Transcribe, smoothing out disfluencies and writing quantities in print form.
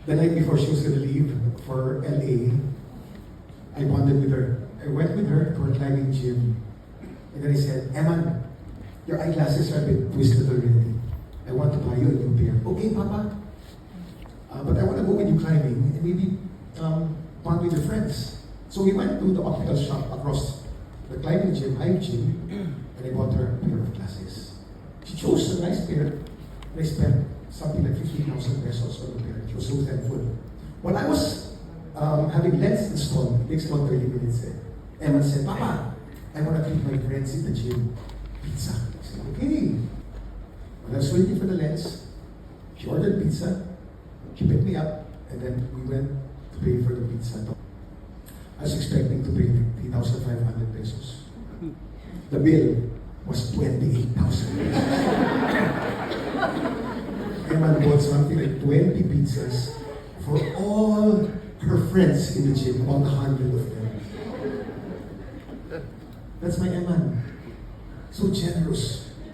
The night before she was gonna leave for LA, I bonded with her. I went with her to her climbing gym. And then I said, Eman, your eyeglasses are a bit twisted already. I want to buy you a new pair. Okay, Papa. But I want to go with you climbing and maybe bond with your friends. So we went to the optical shop across the climbing gym, high gym, and I bought her a pair of glasses. She chose a nice pair, and I spent something like 15,000 pesos on the pair. She was so thankful. When I was having lens installed, it takes about 30 minutes. Emma said, Papa, I want to treat my friends in the gym. Pizza. I said, okay. When I was waiting for the lens, she ordered pizza, she picked me up, and then we went to pay for the pizza. I was expecting to pay 3,500 pesos. The bill was 28,000 pesos. Emma bought something like 20 pizzas for all her friends in the gym, about 100 of them. That's my Emma. So generous.